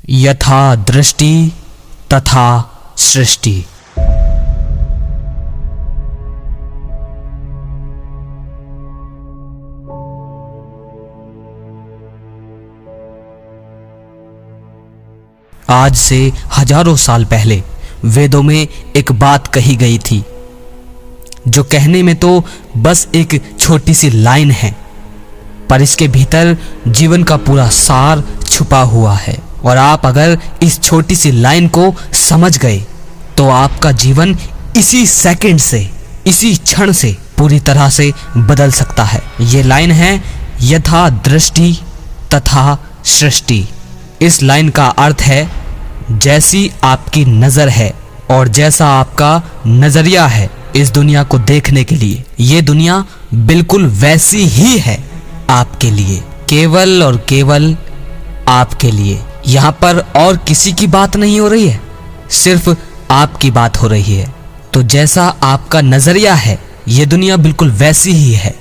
यथा दृष्टि तथा सृष्टि। आज से हजारों साल पहले वेदों में एक बात कही गई थी, जो कहने में तो बस एक छोटी सी लाइन है, पर इसके भीतर जीवन का पूरा सार छुपा हुआ है। और आप अगर इस छोटी सी लाइन को समझ गए तो आपका जीवन इसी सेकंड से, इसी क्षण से पूरी तरह से बदल सकता है। ये लाइन है यथा दृष्टि तथा सृष्टि। इस लाइन का अर्थ है जैसी आपकी नजर है और जैसा आपका नजरिया है इस दुनिया को देखने के लिए, ये दुनिया बिल्कुल वैसी ही है आपके लिए, केवल और केवल आपके लिए। यहाँ पर और किसी की बात नहीं हो रही है, सिर्फ आपकी बात हो रही है। तो जैसा आपका नजरिया है ये दुनिया बिल्कुल वैसी ही है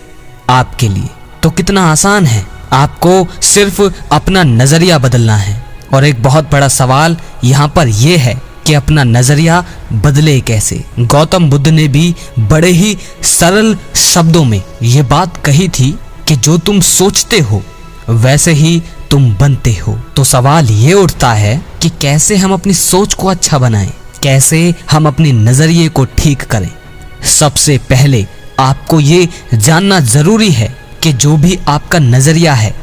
आपके लिए। तो कितना आसान है, आपको सिर्फ अपना नजरिया बदलना है। और एक बहुत बड़ा सवाल यहाँ पर यह है कि अपना नजरिया बदले कैसे। गौतम बुद्ध ने भी बड़े ही सरल शब्दों में ये बात कही थी कि जो तुम सोचते हो वैसे ही तुम बनते हो। तो सवाल ये उठता है कि कैसे हम अपनी सोच को अच्छा बनाएं, कैसे हम अपने नजरिए को ठीक करें। सबसे पहले आपको ये जानना जरूरी है कि जो भी आपका नजरिया है,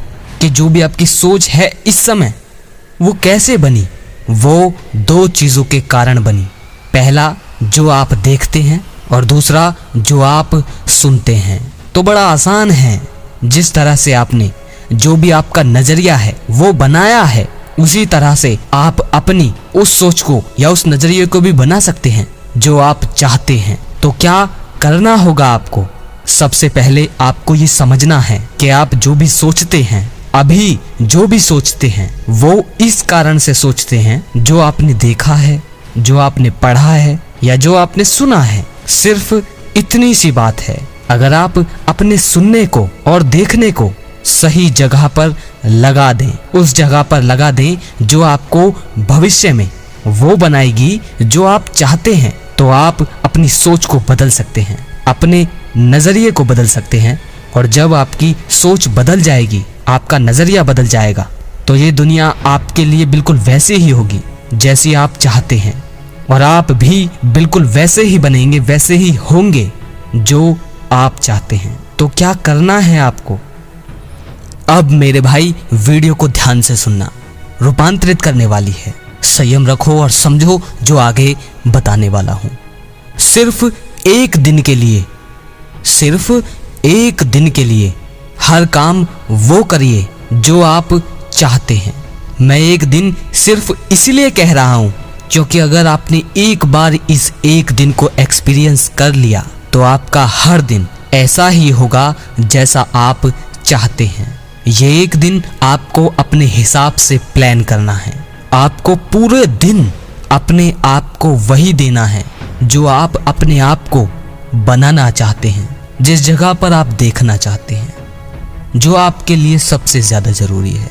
कि जो भी आपकी सोच है इस समय, वो कैसे बनी। वो दो चीजों के कारण बनी। पहला जो आप देखते हैं और दूसरा जो आप सुनते हैं। तो बड़ा आसान है, जिस तरह से आपने जो भी आपका नजरिया है वो बनाया है, उसी तरह से आप अपनी उस सोच को या उस नजरिए को भी बना सकते हैं जो आप चाहते हैं। तो क्या करना होगा आपको? सबसे पहले आपको ये समझना है कि आप जो भी सोचते हैं, अभी जो भी सोचते हैं, वो इस कारण से सोचते हैं जो आपने देखा है, जो आपने पढ़ा है या जो आपने सुना है। सिर्फ इतनी सी बात है। अगर आप अपने सुनने को और देखने को सही जगह पर लगा दें, उस जगह पर लगा दें जो आपको भविष्य में वो बनाएगी जो आप चाहते हैं, तो आप अपनी सोच को बदल सकते हैं, अपने नजरिए को बदल सकते हैं। और जब आपकी सोच बदल जाएगी, आपका नजरिया बदल जाएगा, तो ये दुनिया आपके लिए बिल्कुल वैसे ही होगी जैसी आप चाहते हैं। और आप भी बिल्कुल वैसे ही बनेंगे, वैसे ही होंगे जो आप चाहते हैं। तो क्या करना है आपको? अब मेरे भाई वीडियो को ध्यान से सुनना, रूपांतरित करने वाली है। संयम रखो और समझो जो आगे बताने वाला हूं। सिर्फ एक दिन के लिए, सिर्फ एक दिन के लिए हर काम वो करिए जो आप चाहते हैं। मैं एक दिन सिर्फ इसलिए कह रहा हूं क्योंकि अगर आपने एक बार इस एक दिन को एक्सपीरियंस कर लिया तो आपका हर दिन ऐसा ही होगा जैसा आप चाहते हैं। ये एक दिन आपको अपने हिसाब से प्लान करना है। आपको पूरे दिन अपने आप को वही देना है जो आप अपने आप को बनाना चाहते हैं, जिस जगह पर आप देखना चाहते हैं, जो आपके लिए सबसे ज्यादा जरूरी है,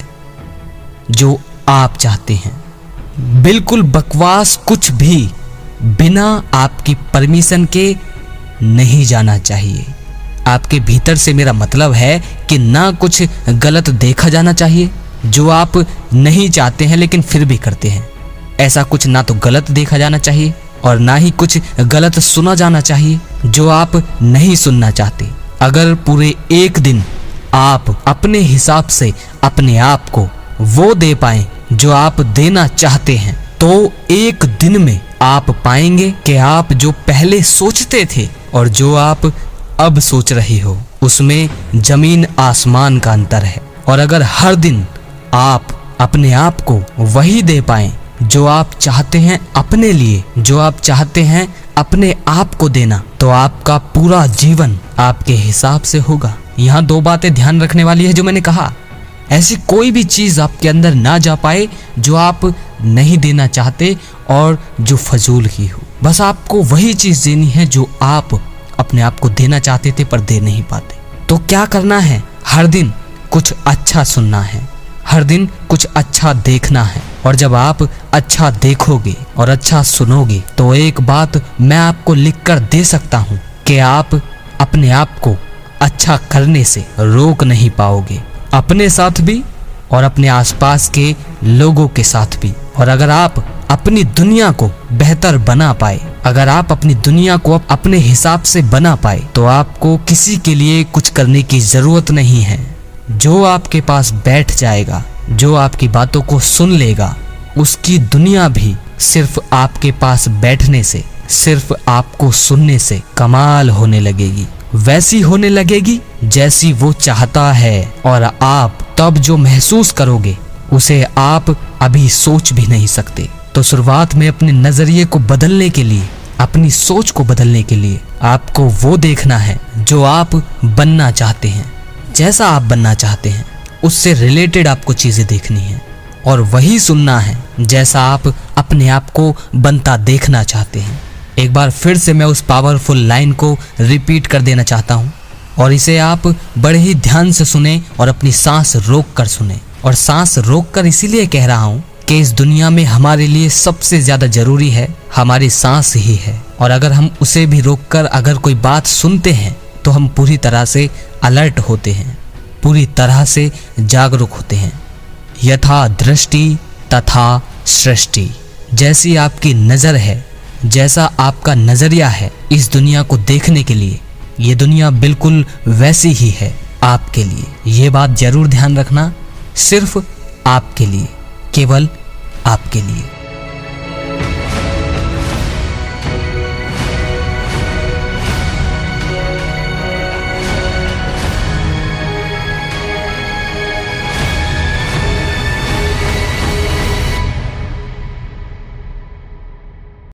जो आप चाहते हैं। बिल्कुल बकवास कुछ भी बिना आपकी परमिशन के नहीं जाना चाहिए। आपके भीतर से मेरा मतलब है कि ना कुछ गलत देखा जाना चाहिए जो आप नहीं चाहते हैं लेकिन फिर भी करते हैं। ऐसा कुछ ना तो गलत देखा जाना चाहिए और ना ही कुछ गलत सुना जाना चाहिए जो आप नहीं सुनना चाहते। अगर पूरे एक दिन आप अपने हिसाब से अपने आप को वो दे पाएं जो आप देना चाहते हैं, तो एक दिन में आप पाएंगे कि आप जो पहले सोचते थे और जो आप अब सोच रहे हो, उसमें जमीन आसमान का अंतर है। और अगर हर दिन आप अपने आप को वही दे पाएं जो आप चाहते हैं अपने लिए, जो आप चाहते हैं अपने आप को देना, तो आपका पूरा जीवन आपके हिसाब से होगा। यहाँ दो बातें ध्यान रखने वाली है जो मैंने कहा। ऐसी कोई भी चीज आपके अंदर ना जा पाए जो आप नहीं देना चाहते और जो फजूल की हो। बस आपको वही चीज देनी है जो आप अपने आप को देना चाहते थे पर दे नहीं पाते। तो क्या करना है? हर दिन कुछ अच्छा सुनना है, हर दिन कुछ अच्छा देखना है, और जब आप अच्छा देखोगे और अच्छा सुनोगे तो एक बात मैं आपको लिखकर दे सकता हूँ कि आप अपने आप को अच्छा करने से रोक नहीं पाओगे, अपने साथ भी और अपने आसपास के लोगों के साथ भी। और अगर आप अपनी दुनिया को बेहतर बना पाए, अगर आप अपनी दुनिया को अपने हिसाब से बना पाए, तो आपको किसी के लिए कुछ करने की जरूरत नहीं है। जो आपके पास बैठ जाएगा, जो आपकी बातों को सुन लेगा, उसकी दुनिया भी सिर्फ आपके पास बैठने से, सिर्फ आपको सुनने से कमाल होने लगेगी, वैसी होने लगेगी जैसी वो चाहता है। और आप तब जो महसूस करोगे उसे आप अभी सोच भी नहीं सकते। तो शुरुआत में अपने नजरिए को बदलने के लिए, अपनी सोच को बदलने के लिए आपको वो देखना है जो आप बनना चाहते हैं, जैसा आप बनना चाहते हैं उससे रिलेटेड आपको चीजें देखनी है, और वही सुनना है जैसा आप अपने आप को बनता देखना चाहते हैं। एक बार फिर से मैं उस पावरफुल लाइन को रिपीट कर देना चाहता हूँ, और इसे आप बड़े ही ध्यान से सुने और अपनी सांस रोक कर सुने। और सांस रोक कर इसीलिए कह रहा हूँ कि इस दुनिया में हमारे लिए सबसे ज्यादा जरूरी है हमारी सांस ही है, और अगर हम उसे भी रोक कर अगर कोई बात सुनते हैं तो हम पूरी तरह से अलर्ट होते हैं, पूरी तरह से जागरूक होते हैं। यथा दृष्टि तथा सृष्टि, जैसी आपकी नज़र है, जैसा आपका नज़रिया है इस दुनिया को देखने के लिए, ये दुनिया बिल्कुल वैसी ही है आपके लिए। ये बात जरूर ध्यान रखना, सिर्फ आपके लिए, केवल आपके लिए।